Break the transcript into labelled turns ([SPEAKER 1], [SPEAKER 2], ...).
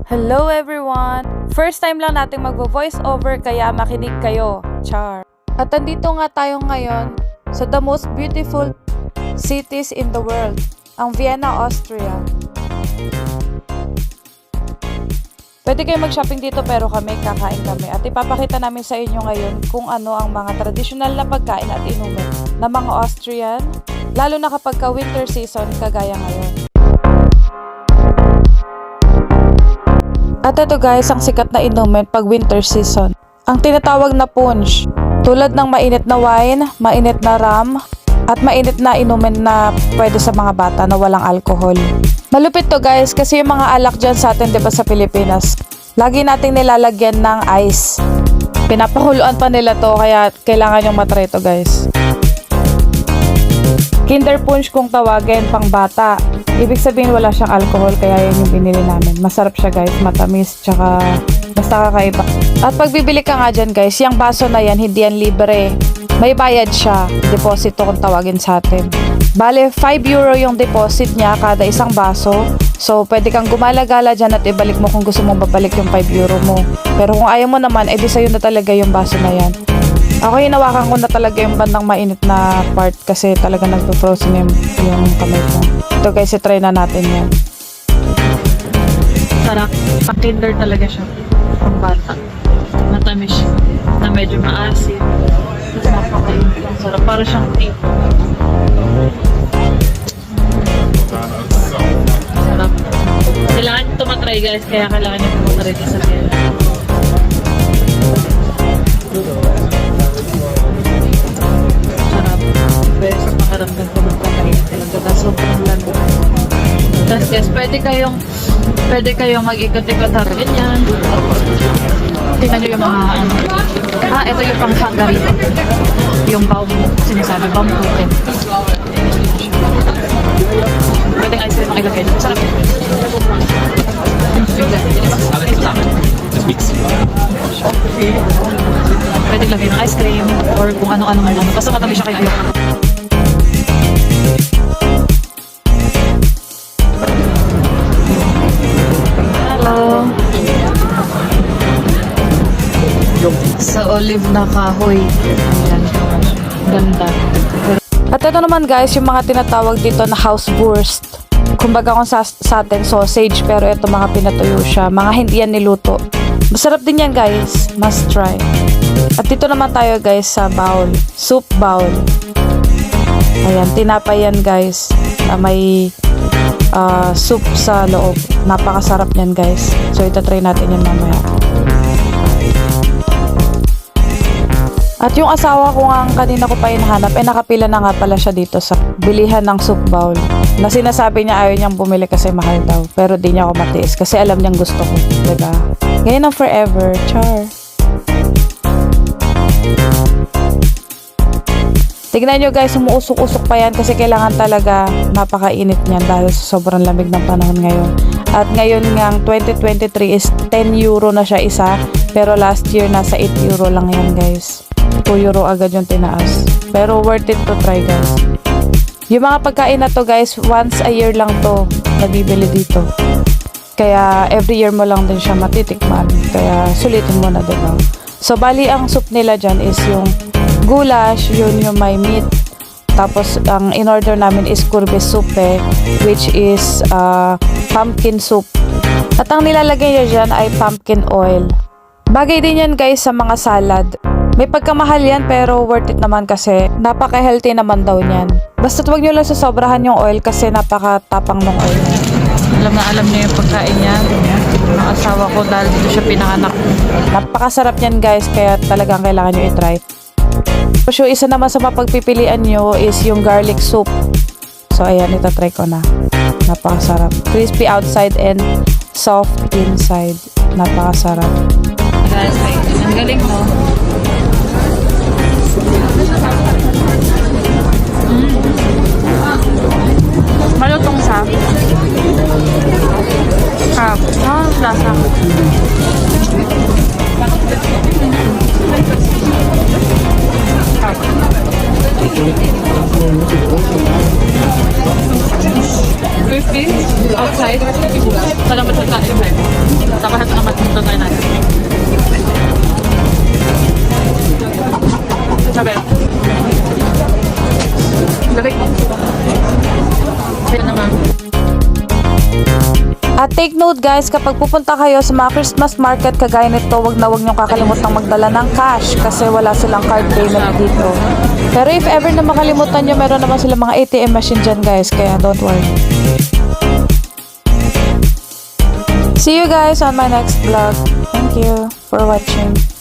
[SPEAKER 1] Hello everyone! First time lang nating magvo-voice over kaya makinig kayo. Char! At andito nga tayo ngayon sa the most beautiful cities in the world, ang Vienna, Austria. Pwede kayo mag-shopping dito pero kakain kami at ipapakita namin sa inyo ngayon kung ano ang mga tradisyonal na pagkain at inumin ng mga Austrian, lalo na kapag winter season kagaya ngayon. At ito guys, ang sikat na inumin pag winter season. Ang tinatawag na punch, tulad ng mainit na wine, mainit na rum, at mainit na inumin na pwede sa mga bata na walang alcohol. Malupit to guys kasi yung mga alak dyan sa atin, diba sa Pilipinas, lagi nating nilalagyan ng ice. Pinapakuluan pa nila to kaya kailangan yung matry to guys. Kinder punch kung tawagin, pang bata. Ibig sabihin wala siyang alcohol kaya yan yung binili namin. Masarap siya guys, matamis, tsaka basta kakaiba. At pag bibili ka nga dyan guys, yung baso na yan, hindi yan libre. May bayad siya, deposito kung tawagin sa atin. Bale, 5 euro yung deposit niya kada isang baso. So, pwede kang gumala-gala dyan at ibalik mo kung gusto mong babalik yung 5 euro mo. Pero kung ayaw mo naman, edi sa'yo na talaga yung baso na yan. Ako hinawakan ko na talaga yung bandang mainit na part kasi talaga nagpo-frozen yung kamay ko. Ito guys, try na natin yan.
[SPEAKER 2] Sarap. Pang-kinder talaga siya. Pang bata. Matamis siya. Na medyo maasim. Napakain. Sarap. Para siyang tea. Sarap. Kailangan nyo ito matry guys. Kaya kailangan nyo ito matry dito sa Vienna. Sarap. Best makaramdam ko ng pagkain. Talaga sobrang lalo. Tapos guys, pwede kayong mag-ikot-ikot ha rin yan. Tingnan nyo yung mga ano. Ito yung pang Hungary. Yung sinasabi, baum putin. Pwede ice cream ang ilagay. Sarap. Pwede lagay ng ice cream or kung ano-ano man. Basta matabi siya kayo ayoko. Sa olive na kahoy. Ayan. Ganda.
[SPEAKER 1] At ito naman guys, yung mga tinatawag dito na Hauswurst. Kumbaga kung sa atin sausage, pero ito mga pinatuyo siya. Mga hindi yan niluto. Masarap din yan guys. Must try. At dito naman tayo guys sa bowl. Soup bowl. Ayan, tinapay yan guys. Na may soup sa loob. Napakasarap yan guys. So ito try natin yan mamaya. At yung asawa ko nga kanina ko pa hinahanap, nakapila na nga pala siya dito sa bilihan ng soup bowl. Na sinasabi niya ayaw niyang bumili kasi mahal daw. Pero di niya ako matiis kasi alam niyang gusto ko. Diba? Ganyan ang forever. Char. Tignan nyo guys, umuusok-usok pa yan kasi kailangan talaga napakainit niyan dahil sa sobrang lamig ng panahon ngayon. At ngayon ngang 2023 is 10 euro na siya isa. Pero last year nasa 8 euro lang yan guys. 2 euro agad yung tinaas. Pero worth it to try guys. Yung mga pagkain na to guys, once a year lang to nabibili dito. Kaya every year mo lang din siya matitikman. Kaya sulitin mo na diba? So bali ang soup nila dyan is yung goulash, yun yung may meat. Tapos ang in-order namin is courbe soupe, which is pumpkin soup. At ang nilalagay niya dyan ay pumpkin oil. Bagay din yan guys sa mga salad. May pagkamahal yan pero worth it naman kasi napaka-healthy naman daw niyan. Basta't wag nyo lang sasobrahan yung oil kasi napakatapang ng oil.
[SPEAKER 2] Alam niya yung pagkain niya. Ang asawa ko dahil dito siya pinanganak.
[SPEAKER 1] Napakasarap niyan guys kaya talagang kailangan nyo i-try. So isa naman sa mapagpipilian nyo is yung garlic soup. So ayan, itatry ko na. Napakasarap. Crispy outside and soft inside. Napakasarap.
[SPEAKER 2] Guys, ang galing mo. Malutong sa lasa. Crispy outside. Salamat sa tayo.
[SPEAKER 1] Take note guys, kapag pupunta kayo sa mga Christmas market kagaya nito, wag niyong kakalimutang magdala ng cash kasi wala silang card payment dito. Pero if ever na makalimutan nyo, meron naman silang mga ATM machine dyan guys, kaya don't worry. See you guys on my next vlog. Thank you for watching.